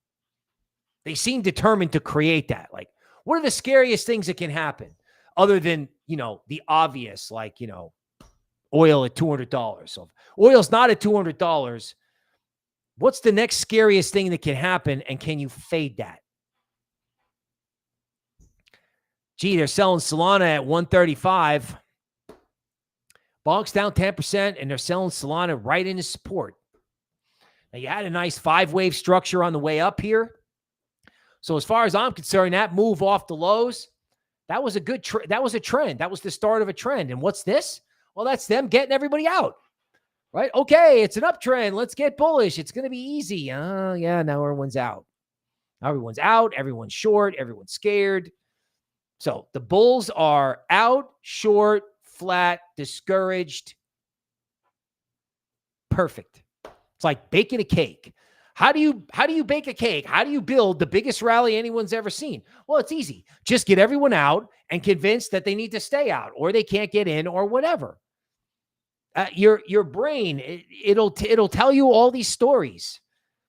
They seem determined to create that. Like, what are the scariest things that can happen? Other than, the obvious, like, oil at $200. So if oil's not at $200, what's the next scariest thing that can happen, and can you fade that? Gee, they're selling Solana at 135. Bonk's down 10%, and they're selling Solana right into support. Now, you had a nice 5-wave structure on the way up here. So as far as I'm concerned, that move off the lows, that was a good that was a trend. That was the start of a trend. And what's this? Well, that's them getting everybody out. Right? Okay, it's an uptrend. Let's get bullish. It's going to be easy. Oh, yeah, now everyone's out. Everyone's out. Everyone's short. Everyone's scared. So the bulls are out, short, flat, discouraged. Perfect. It's like baking a cake. How do you bake a cake? How do you build the biggest rally anyone's ever seen? Well, it's easy. Just get everyone out and convince that they need to stay out or they can't get in or whatever. Your brain, it'll tell you all these stories,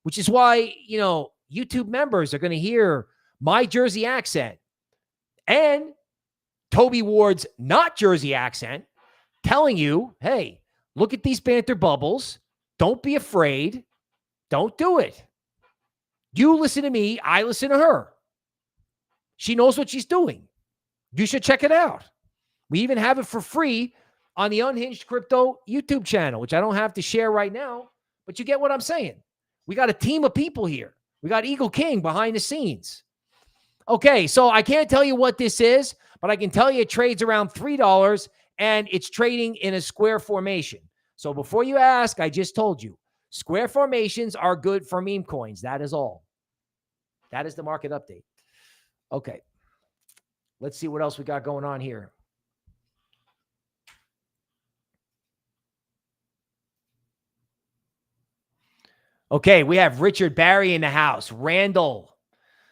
which is why, YouTube members are going to hear my Jersey accent and Toby Ward's not Jersey accent telling you, hey, look at these banter bubbles. Don't be afraid. Don't do it. You listen to me. I listen to her. She knows what she's doing. You should check it out. We even have it for free on the Unhinged Crypto YouTube channel, which I don't have to share right now, but you get what I'm saying. We got a team of people here. We got Eagle King behind the scenes. Okay, so I can't tell you what this is, but I can tell you it trades around $3 and it's trading in a square formation. So before you ask, I just told you, square formations are good for meme coins. That is all. That is the market update. Okay, let's see what else we got going on here. Okay, we have Richard Barry in the house. Randall,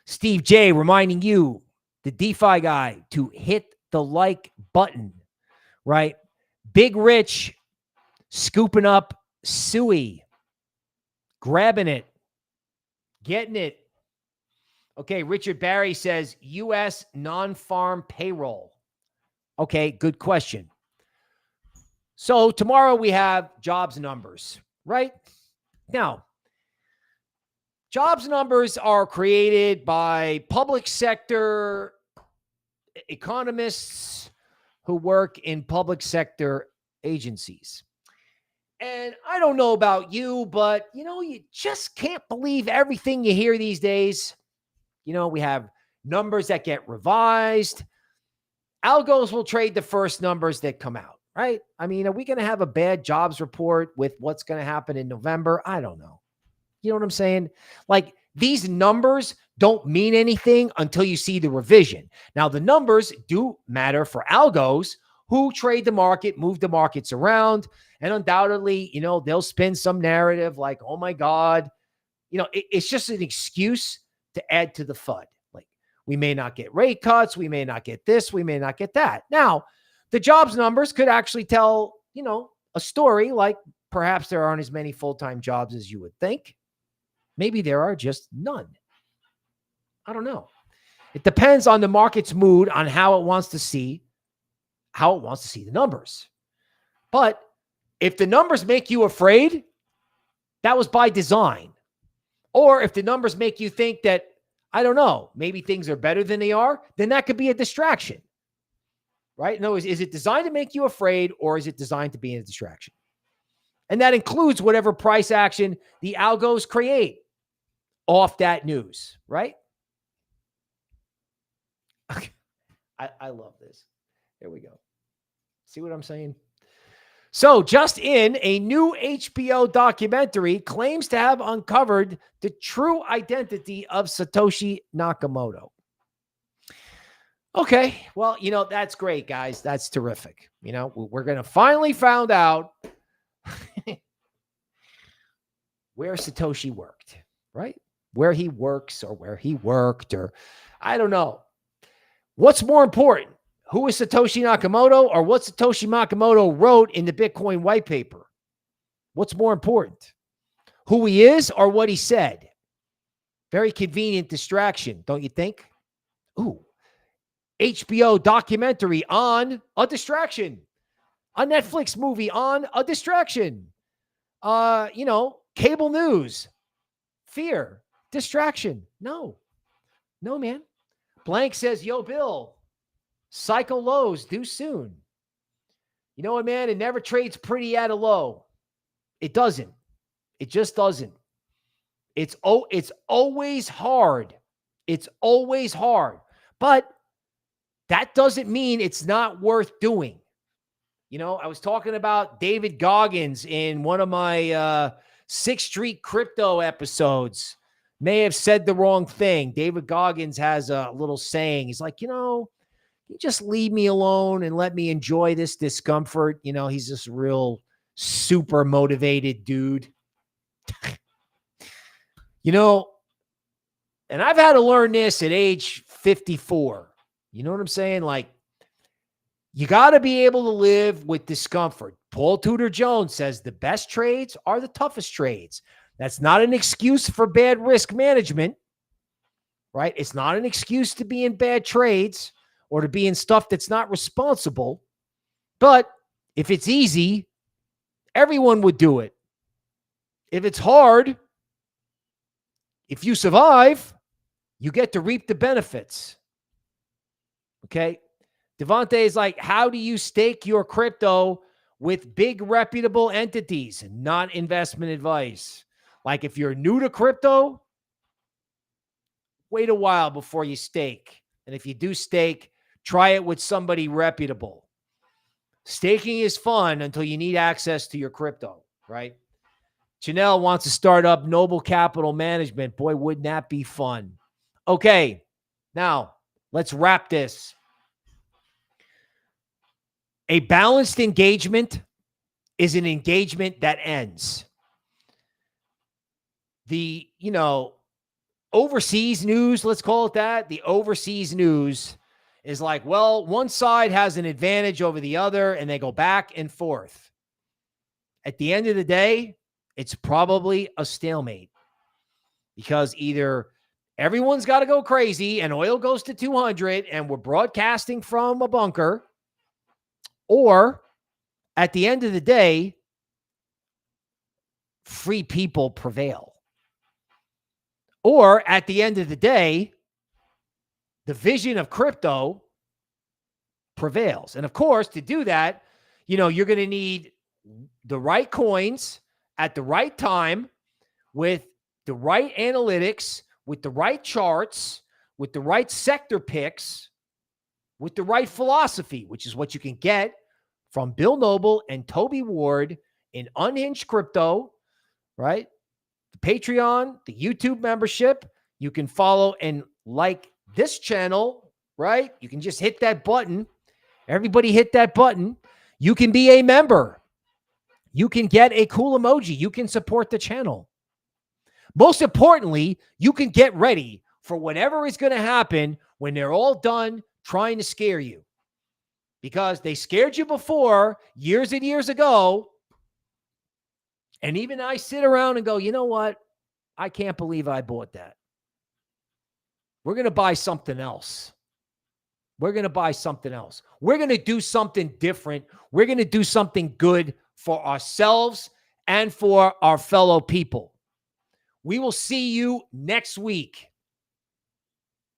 Steve J reminding you, the DeFi guy, to hit the like button, right? Big Rich scooping up Suey, grabbing it, getting it. Okay, Richard Barry says U.S. non-farm payroll. Okay, good question. So tomorrow we have jobs numbers, right? Now, jobs numbers are created by public sector economists who work in public sector agencies. And I don't know about you, but, you just can't believe everything you hear these days. We have numbers that get revised. Algos will trade the first numbers that come out, right? I mean, are we going to have a bad jobs report with what's going to happen in November? I don't know. You know what I'm saying? Like, these numbers don't mean anything until you see the revision. Now, the numbers do matter for algos who trade the market, move the markets around, and undoubtedly, they'll spin some narrative like, oh my God, it's just an excuse to add to the FUD. Like, we may not get rate cuts, we may not get this, we may not get that. Now, the jobs numbers could actually tell, a story like perhaps there aren't as many full-time jobs as you would think. Maybe there are just none. I don't know. It depends on the market's mood on how it wants to see the numbers. But if the numbers make you afraid, that was by design. Or if the numbers make you think that, I don't know, maybe things are better than they are, then that could be a distraction. Right? In other words, is it designed to make you afraid, or is it designed to be a distraction? And that includes whatever price action the algos create off that news, right? Okay. I love this. There we go. See what I'm saying? So, just in, a new HBO documentary claims to have uncovered the true identity of Satoshi Nakamoto. Okay, well, that's great, guys. That's terrific. We're going to finally find out where Satoshi worked, right? Where he works, or where he worked, or I don't know. What's more important? Who is Satoshi Nakamoto, or what Satoshi Nakamoto wrote in the Bitcoin white paper? What's more important? Who he is or what he said? Very convenient distraction, don't you think? Ooh, HBO documentary on a distraction. A Netflix movie on a distraction. Cable news. Fear. Distraction. No, man. Blank says, yo, Bill, cycle lows due soon. You know what, man? It never trades pretty at a low. It doesn't. It just doesn't. It's always hard. It's always hard. But that doesn't mean it's not worth doing. I was talking about David Goggins in one of my 6th Street Crypto episodes. May have said the wrong thing. David Goggins has a little saying. He's like, you just leave me alone and let me enjoy this discomfort. He's this real super motivated dude. And I've had to learn this at age 54. You know what I'm saying? Like, you got to be able to live with discomfort. Paul Tudor Jones says the best trades are the toughest trades. That's not an excuse for bad risk management, right? It's not an excuse to be in bad trades or to be in stuff that's not responsible. But if it's easy, everyone would do it. If it's hard, if you survive, you get to reap the benefits. Okay? Devontae is like, how do you stake your crypto with big reputable entities? Not investment advice. Like, if you're new to crypto, wait a while before you stake. And if you do stake, try it with somebody reputable. Staking is fun until you need access to your crypto, right? Chanel wants to start up Noble Capital Management. Boy, wouldn't that be fun? Okay, now let's wrap this. A balanced engagement is an engagement that ends. The, overseas news, let's call it that. The overseas news is like, well, one side has an advantage over the other, and they go back and forth. At the end of the day, it's probably a stalemate, because either everyone's got to go crazy and oil goes to 200 and we're broadcasting from a bunker, or at the end of the day, free people prevail. Or at the end of the day, the vision of crypto prevails. And of course, to do that, you're going to need the right coins at the right time with the right analytics, with the right charts, with the right sector picks, with the right philosophy, which is what you can get from Bill Noble and Toby Ward in Unhinged Crypto, right? The Patreon, the YouTube membership. You can follow and like this channel, right? You can just hit that button. Everybody hit that button. You can be a member. You can get a cool emoji. You can support the channel. Most importantly, you can get ready for whatever is going to happen when they're all done trying to scare you. Because they scared you before, years and years ago. And even I sit around and go, you know what? I can't believe I bought that. We're going to buy something else. We're going to buy something else. We're going to do something different. We're going to do something good for ourselves and for our fellow people. We will see you next week.